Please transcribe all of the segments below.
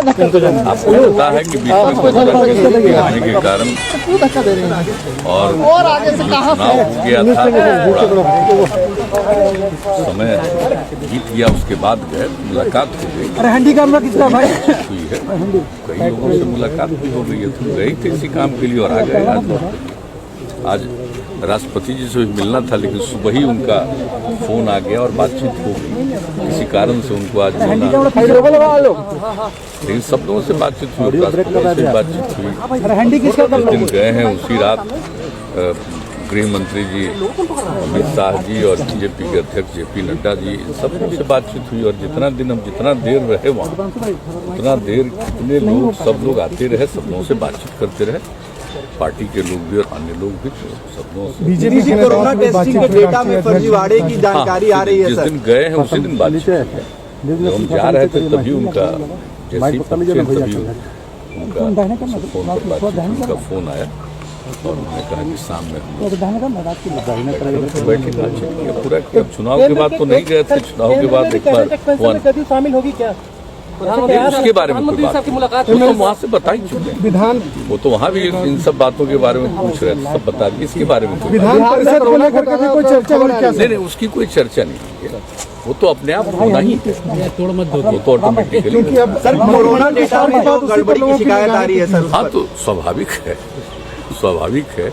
आपको पता है कि बीच में होने के कारण और चुनाव हो गया था, थोड़ा समय बीत गया, उसके बाद गए, मुलाकात हो गई, हुई है, कई लोगों से मुलाकात भी हो गई है, तो गए थे इसी काम के लिए और आ गए। आज राष्ट्रपति जी से मिलना था, लेकिन सुबह ही उनका फोन आ गया और बातचीत हो गई, किसी कारण से उनको आज लेकिन सब लोगों से बातचीत हुई, राष्ट्रपति से बातचीत हुई। जिस दिन गए हैं उसी रात गृह मंत्री जी अमित शाह जी और बीजेपी के अध्यक्ष जेपी नड्डा जी, सब लोगों से बातचीत हुई। और जितना दिन हम जितना देर रहे वहाँ, उतना देर कितने लोग, सब लोग आते रहे, सब लोगों से बातचीत करते रहे, पार्टी के लोग भी और अन्य लोग भी, सब लोग। बीजेपी की कोरोना टेस्टिंग के डेटा में फर्जीवाड़े की जानकारी आ रही है। जिस दिन गए हैं उसी दिन बातचीत है, जब हम जा रहे थे तभी उनका जैसे तभी उनका फोन पर बातचीत, उनका फोन आया और उन्होंने कहा कि शाम में बैठे बातचीत किया पूरा किया। चुनाव के बाद तो नहीं गए थे, चुनाव के बाद एक बार शामिल होगी क्या उसके बारे में कोई बात मुलाकात तो वहाँ से बता ही चुके विधान, वो तो वहाँ भी इन सब बातों के बारे में पूछ रहे थे, सब बता दिए। इसके बारे में विधान परिषद को लेकर के कोई चर्चा नहीं, उसकी कोई चर्चा नहीं है, वो तो अपने आप होना ही है, वो तो ऑटोमेटिकली। कोरोना डेटा में जो गड़बड़ी की शिकायत आ रही है सर, हाँ तो स्वाभाविक है, स्वाभाविक है,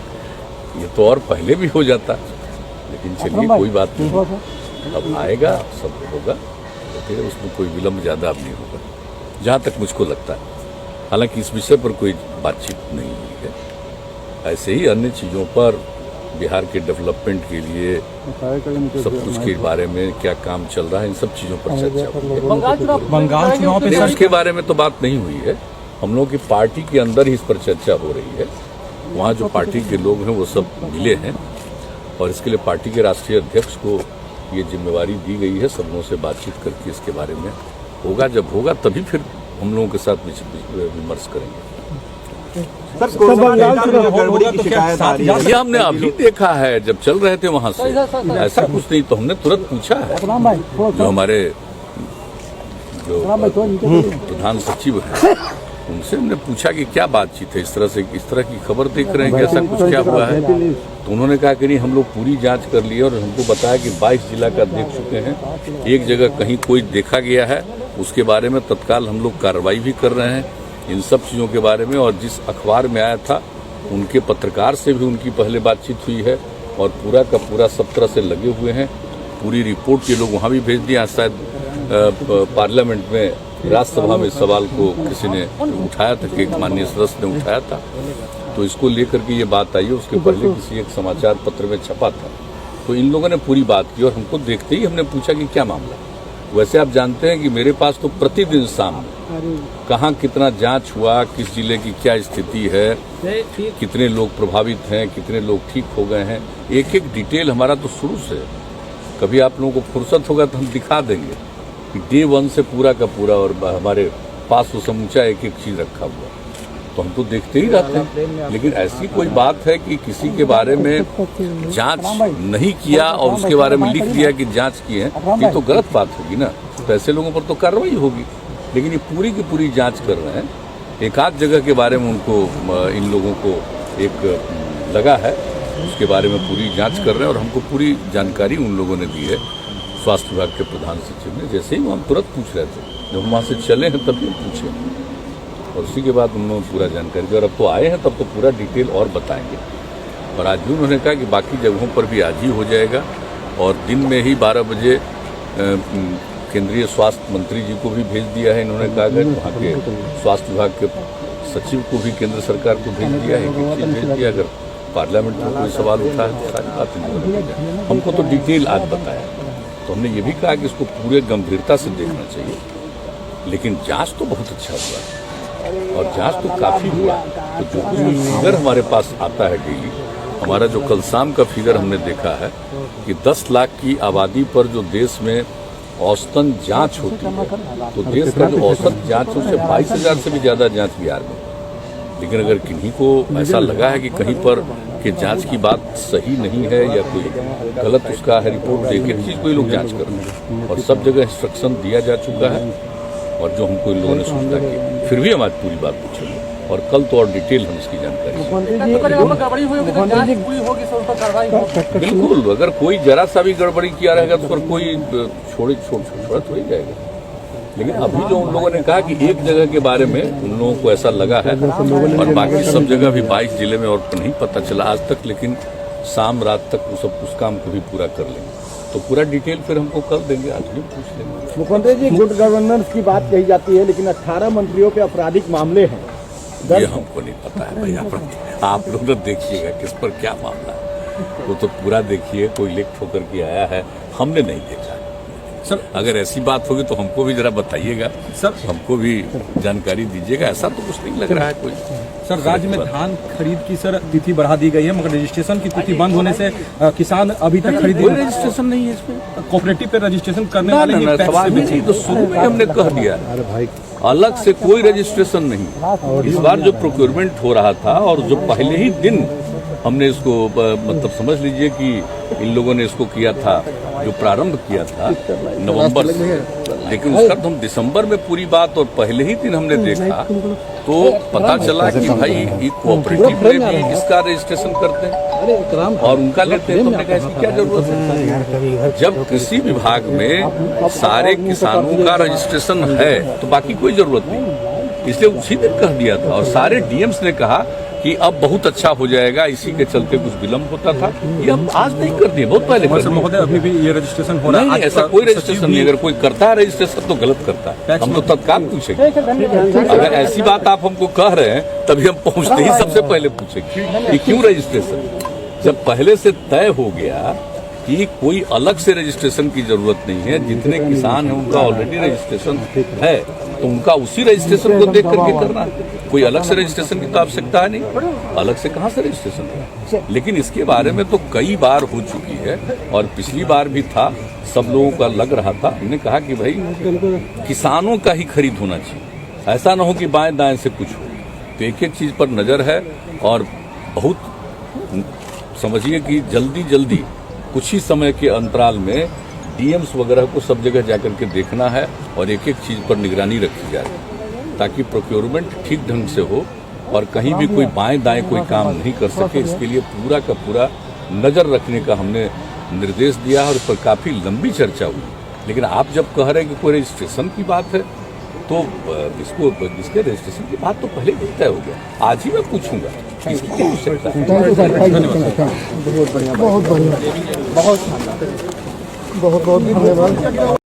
ये तो और पहले भी हो जाता, लेकिन चलिए कोई बात नहीं, अब आएगा सब होगा, उसमें कोई विलम्ब ज्यादा अब नहीं होगा, जहाँ तक मुझको लगता है। हालांकि इस विषय पर कोई बातचीत नहीं हुई है, ऐसे ही अन्य चीजों पर बिहार के डेवलपमेंट के लिए सब कुछ के बारे में क्या काम चल रहा है, इन सब चीजों पर चर्चा हुई है। बंगाल चुनाव पे उसके बारे में तो बात नहीं हुई है, हम लोगों की पार्टी के अंदर ही इस पर चर्चा हो रही है। वहाँ जो पार्टी के लोग हैं वो सब मिले हैं और इसके लिए पार्टी के राष्ट्रीय अध्यक्ष को ये जिम्मेवारी दी गई है, सब लोगों से बातचीत करके इसके बारे में होगा, जब होगा तभी फिर हम लोगों के साथ विमर्श करेंगे। ये हमने अभी देखा है, जब चल रहे थे वहाँ से, ऐसा कुछ नहीं, तो हमने तुरंत पूछा है, जो हमारे जो प्रधान सचिव हैं उनसे हमने पूछा कि क्या बातचीत है, इस तरह की खबर देख रहे हैं कि ऐसा कुछ क्या हुआ है, तो उन्होंने कहा कि नहीं, हम लोग पूरी जांच कर लिए और हमको बताया कि 22 जिला का देख चुके हैं, एक जगह कहीं कोई देखा गया है, उसके बारे में तत्काल हम लोग कार्रवाई भी कर रहे हैं, इन सब चीज़ों के बारे में। और जिस अखबार में आया था उनके पत्रकार से भी उनकी पहले बातचीत हुई है और पूरा का पूरा सब तरह से लगे हुए हैं, पूरी रिपोर्ट ये लोग वहाँ भी भेज दिया। शायद पार्लियामेंट में, राज्यसभा में सवाल को किसी ने उठाया था कि एक माननीय सदस्य ने उठाया था, तो इसको लेकर के ये बात आई है, उसके पहले किसी एक समाचार पत्र में छपा था, तो इन लोगों ने पूरी बात की और हमको देखते ही हमने पूछा कि क्या मामला। वैसे आप जानते हैं कि मेरे पास तो प्रतिदिन शाम में कहाँ कितना जांच हुआ, किस जिले की क्या स्थिति है, कितने लोग प्रभावित हैं, कितने लोग ठीक हो गए हैं, एक एक डिटेल हमारा तो शुरू से। कभी आप लोगों को फुर्सत होगा तो हम दिखा देंगे कि डे 1 से पूरा का पूरा, और हमारे पास वो समूचा एक एक चीज रखा हुआ, तो हम तो देखते ही रहते हैं। लेकिन ऐसी कोई बात है कि किसी के बारे में जांच नहीं किया और उसके बारे में लिख दिया कि जांच की है, ये तो गलत बात होगी ना, तो ऐसे लोगों पर तो कार्रवाई होगी। लेकिन ये पूरी की पूरी जांच कर रहे हैं, एक आध जगह के बारे में उनको, इन लोगों को एक लगा है, उसके बारे में पूरी जांच कर रहे हैं और हमको पूरी जानकारी उन लोगों ने दी है, स्वास्थ्य विभाग के प्रधान सचिव ने। जैसे ही हम तुरंत पूछ रहे थे, जब हम वहाँ से चले हैं तभी हम पूछे और उसी के बाद उन्होंने पूरा जानकारी दी। और अब तो आए हैं तब तो पूरा डिटेल और बताएंगे। और आज भी उन्होंने कहा कि बाकी जगहों पर भी आज ही हो जाएगा और दिन में ही 12 बजे केंद्रीय स्वास्थ्य मंत्री जी को भी भेज दिया है। इन्होंने कहा कि वहाँ के स्वास्थ्य विभाग के सचिव को भी केंद्र सरकार को भेज दिया है, एक चीज भेज दिया, अगर पार्लियामेंट में कोई सवाल उठा है तो सारी बात हमको तो डिटेल आज बताया। तो हमने ये भी कहा कि इसको पूरे गंभीरता से देखना चाहिए, लेकिन जांच तो बहुत अच्छा हुआ और जांच तो काफ़ी हुआ। तो जो कुछ भी फिगर हमारे पास आता है डेली, हमारा जो कल शाम का फिगर हमने देखा है कि 10 लाख की आबादी पर जो देश में औसतन जांच होती है, तो देश का जो औसत जांच है उससे 22,000 से भी ज़्यादा जांच बिहार में। लेकिन अगर किन्हीं को ऐसा लगा है कि कहीं पर कि जांच की बात सही नहीं है या कोई गलत उसका है रिपोर्ट देके चीज़ कोई लोग जांच कर रहे हैं और सब जगह इंस्ट्रक्शन दिया जा चुका है और जो हमको इन लोगों ने सूचना की फिर भी हम आज पूरी बात पूछेंगे और कल तो और डिटेल हम इसकी जानकारी बिल्कुल। अगर कोई जरा सा भी गड़बड़ी किया रहेगा तो पर कोई छोड़ा थोड़ी जाएगा। लेकिन अभी जो उन लोगों ने कहा कि एक जगह के बारे में उन लोगों को ऐसा लगा है और बाकी सब जगह भी 22 जिले में और नहीं पता चला आज तक, लेकिन शाम रात तक उस काम को भी पूरा कर लेंगे। तो पूरा डिटेल फिर हमको कर देंगे, आज भी पूछ लेंगे। मुख्यमंत्री जी, गुड गवर्नेंस की बात कही जाती है, लेकिन 18 मंत्रियों के आपराधिक मामले हैं। ये हमको नहीं पता है भैया, आप लोग तो देखिएगा किस पर क्या मामला है, वो तो पूरा देखिए। कोई लिख ठोकर के आया है, हमने नहीं देखा सर। अगर ऐसी बात होगी तो हमको भी जरा बताइएगा सर, हमको भी जानकारी दीजिएगा। ऐसा तो कुछ नहीं लग रहा है कोई। सर, राज्य में धान खरीद की सर तिथि बढ़ा दी गई है, मगर रजिस्ट्रेशन की तिथि बंद होने से किसान अभी तक खरीद कोई रजिस्ट्रेशन नहीं है इसमें। कोऑपरेटिव पे रजिस्ट्रेशन करने वाले सवाल नहीं, तो शुरू में हमने कह दिया अलग से कोई रजिस्ट्रेशन नहीं। इस बार जो प्रोक्योरमेंट हो रहा था और जो पहले ही दिन हमने इसको मतलब समझ लीजिए कि इन लोगों ने इसको किया था, जो प्रारंभ किया था नवंबर से, लेकिन उसका तो हम दिसंबर में पूरी बात और पहले ही दिन हमने देखा तो पता चला कि भाई ये कोऑपरेटिव में भी इसका रजिस्ट्रेशन करते हैं और उनका लेते हैं। तो हमने कहा इसकी क्या जरूरत है? जब कृषि विभाग में सारे किसानों का रजिस्ट्रेशन है तो बाकी कोई जरूरत नहीं, इसलिए उसी दिन कह दिया था। और सारे डीएम्स ने कहा कि अब बहुत अच्छा हो जाएगा, इसी के चलते कुछ विलम्ब होता था। ये हम आज नहीं कर दिए, बहुत पहले कर दिए। महोदय, अभी भी ये रजिस्ट्रेशन हो रहा है? नहीं, ऐसा कोई रजिस्ट्रेशन नहीं। अगर कोई करता है रजिस्ट्रेशन तो गलत करता है, हम तो तत्काल पूछेंगे। अगर ऐसी बात आप हमको कह रहे हैं तभी हम पहुंचते ही सबसे पहले पूछेंगे कि क्यों रजिस्ट्रेशन। जब पहले से तय हो गया कि कोई अलग से रजिस्ट्रेशन की जरूरत नहीं है, जितने किसान हैं उनका ऑलरेडी रजिस्ट्रेशन है, तो उनका उसी रजिस्ट्रेशन को देख करके करना है। कोई अलग से रजिस्ट्रेशन की तो आवश्यकता है नहीं, अलग से कहाँ से रजिस्ट्रेशन है। लेकिन इसके बारे में तो कई बार हो चुकी है और पिछली बार भी था, सब लोगों का लग रहा था। हमने कहा कि भाई किसानों का ही खरीद होना चाहिए, ऐसा ना हो कि बाएं दाएं से कुछ हो। तो एक एक चीज पर नजर है और बहुत समझिए कि जल्दी कुछ ही समय के अंतराल में डीएम्स वगैरह को सब जगह जाकर के देखना है और एक एक चीज पर निगरानी रखी जाए ताकि प्रोक्योरमेंट ठीक ढंग से हो और कहीं भी कोई बाएं दाएं कोई काम नहीं कर सके। इसके लिए पूरा का पूरा नजर रखने का हमने निर्देश दिया और उस पर काफी लंबी चर्चा हुई। लेकिन आप जब कह रहे हैं कि कोई रजिस्ट्रेशन की बात है तो इसके रजिस्ट्रेशन की बात तो पहले ही तय हो गया। आज ही मैं पूछूंगा इसकी क्या आवश्यकता है। बहुत बढ़िया, बहुत बढ़िया, बहुत धन्यवाद।